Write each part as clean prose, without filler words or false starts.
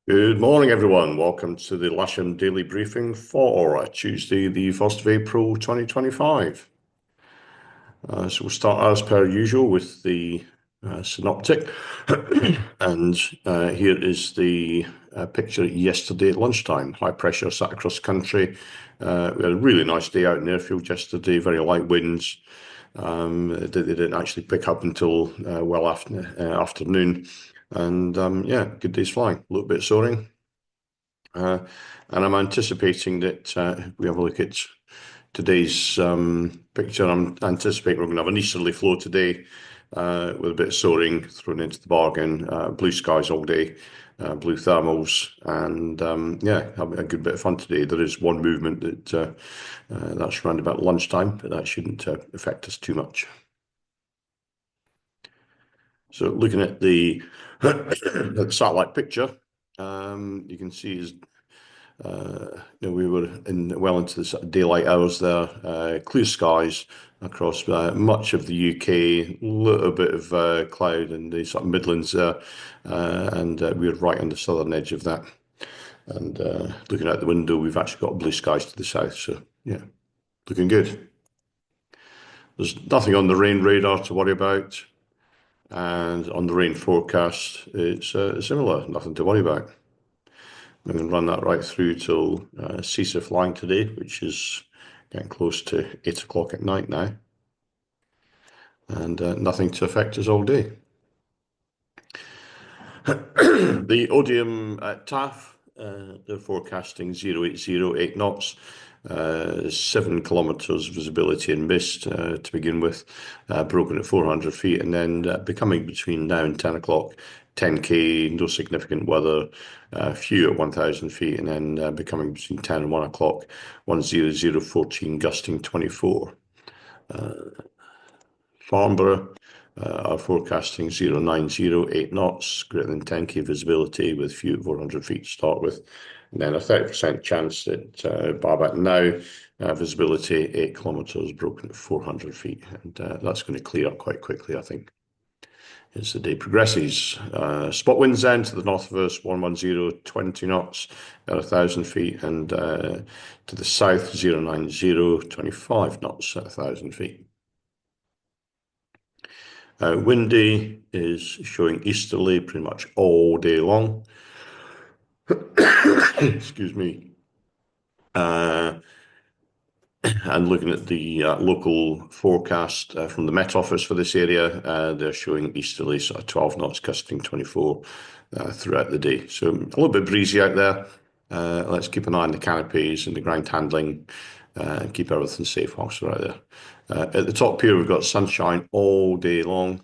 Good morning, everyone. Welcome to the Lasham Daily Briefing for Tuesday, the 1st of April, 2025. So we'll start as per usual with the synoptic. And here is the picture yesterday at lunchtime. High pressure sat across the country. We had a really nice day out in the airfield yesterday, very light winds. They didn't actually pick up until well after afternoon. And yeah, good day's flying. A little bit soaring. And I'm anticipating that if we have a look at today's picture, I'm anticipating we're going to have an easterly flow today with a bit of soaring thrown into the bargain, blue skies all day, blue thermals, and yeah, having a good bit of fun today. There is one movement that's around about lunchtime, but that shouldn't affect us too much. So looking at the, the satellite picture, you can see is we were well into the sort of daylight hours there. Clear skies across much of the UK, a little bit of cloud in the sort of Midlands there, and we were right on the southern edge of that. And looking out the window, we've actually got blue skies to the south. So yeah, looking good. There's nothing on the rain radar to worry about, and on the rain forecast, it's similar. Nothing to worry about. I'm going to run that right through till cease of flying today, which is getting close to 8 o'clock at night now, and nothing to affect us all day. The Odium at TAF, they're forecasting 0808 knots, 7 kilometres visibility and mist to begin with, broken at 400 feet, and then becoming between now and 10 o'clock, 10k, no significant weather, few at 1,000 feet, and then becoming between 10 and 1 o'clock, 10014, gusting 24. Farnborough are forecasting 0908 knots, greater than 10k visibility with few at 400 feet to start with. And then a 30% chance that by about now, visibility 8 kilometres, broken at 400 feet. And that's going to clear up quite quickly, I think, as the day progresses. Spot winds then to the north of us, 110, 20 knots at 1,000 feet, and to the south, 090, 25 knots at 1,000 feet. Windy is showing easterly pretty much all day long. Excuse me. And looking at the local forecast from the Met Office for this area, they're showing easterly sort of 12 knots, gusting 24 throughout the day. So a little bit breezy out there. Let's keep an eye on the canopies and the ground handling and keep everything safe whilst we're out there. At the top here, we've got sunshine all day long.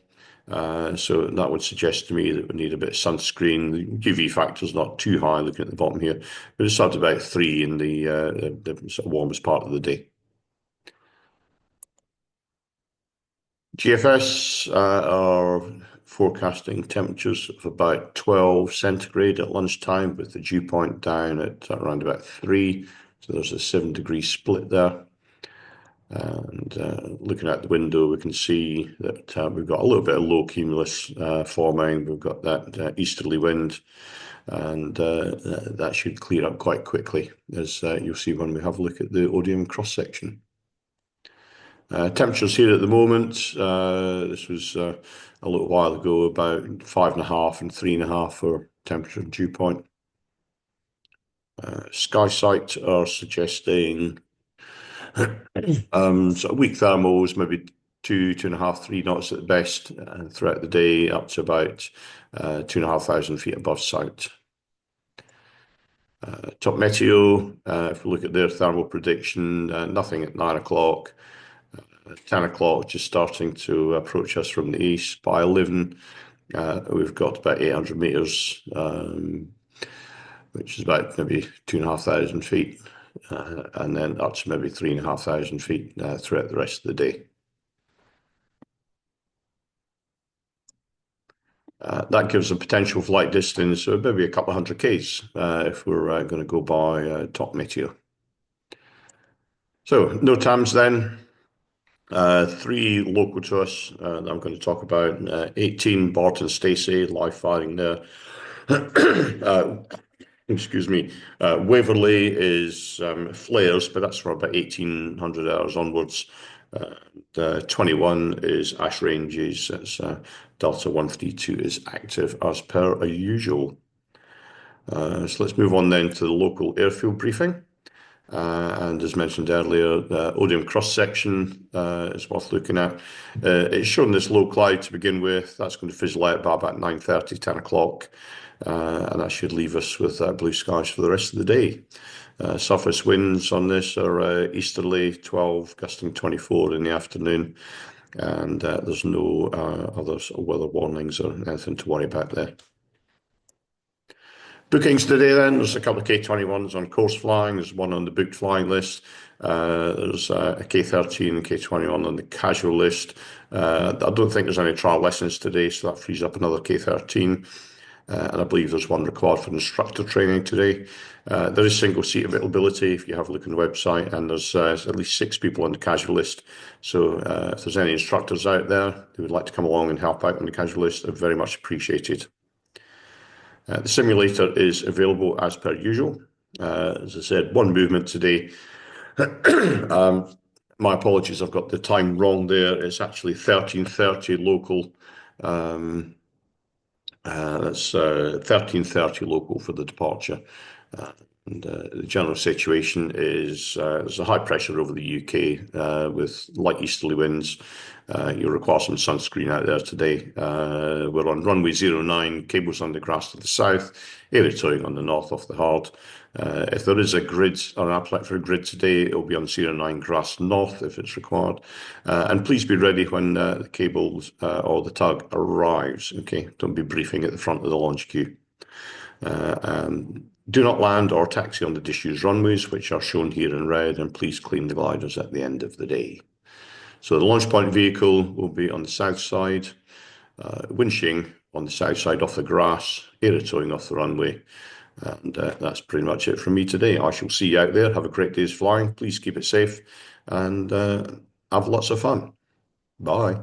So that would suggest to me that we need a bit of sunscreen. The UV factor is not too high looking at the bottom here, but it's at about 3 in the sort of warmest part of the day. GFS are forecasting temperatures of about 12 centigrade at lunchtime, with the dew point down at around about 3. So there's a 7-degree split there. And looking out the window, we can see that we've got a little bit of low cumulus forming. We've got that easterly wind, and that should clear up quite quickly, as you'll see when we have a look at the Odium cross-section. Temperatures here at the moment, this was a little while ago, about 5.5 and 3.5 for temperature and dew point. SkySight are suggesting sort of weak thermals, maybe 2.5, 3 knots at the best throughout the day, up to about 2,500 feet above sight. Top Meteo, if we look at their thermal prediction, nothing at 9 o'clock. 10 o'clock just starting to approach us from the east. By 11, we've got about 800 metres, which is about maybe 2,500 feet, and then up to maybe 3,500 feet throughout the rest of the day. That gives a potential flight distance of maybe a couple of hundred Ks if we're going to go by Top Meteo. So, no TAMs then. 3 local to us that I'm going to talk about. 18 Barton Stacey, live firing there. excuse me. Waverley is flares, but that's for about 1800 hours onwards. 21 is Ash Ranges. It's Delta 132 is active as per usual. So let's move on then to the local airfield briefing. And as mentioned earlier, the Odium cross-section is worth looking at. It's showing this low cloud to begin with. That's going to fizzle out by about 9:30, 10 o'clock. And that should leave us with blue skies for the rest of the day. Surface winds on this are easterly 12, gusting 24 in the afternoon. And there's no other sort of weather warnings or anything to worry about there. Bookings today then, there's a couple of K21s on course flying, there's one on the booked flying list, there's a K13 and K21 on the casual list. I don't think there's any trial lessons today, so that frees up another K13. And I believe there's one required for instructor training today. There is single seat availability if you have a look on the website, and there's at least 6 people on the casual list. So if there's any instructors out there who would like to come along and help out on the casual list, they're very much appreciated. The simulator is available as per usual. As I said, one movement today. My apologies, I've got the time wrong there. It's actually 13:30 local. That's 13:30 local for the departure. And the general situation is there's a high pressure over the UK with light easterly winds. You'll require some sunscreen out there today. We're on runway 09, cables on the grass to the south, area towing on the north off the hard. If there is a grid or an appetite for a grid today, it'll be on 09 grass north if it's required. And please be ready when the cables or the tug arrives. Okay, don't be briefing at the front of the launch queue. Do not land or taxi on the disused runways, which are shown here in red, and please clean the gliders at the end of the day. So the launch point vehicle will be on the south side, winching on the south side off the grass, area towing off the runway. And that's pretty much it from me today. I shall see you out there. Have a great day's flying. Please keep it safe and have lots of fun. Bye.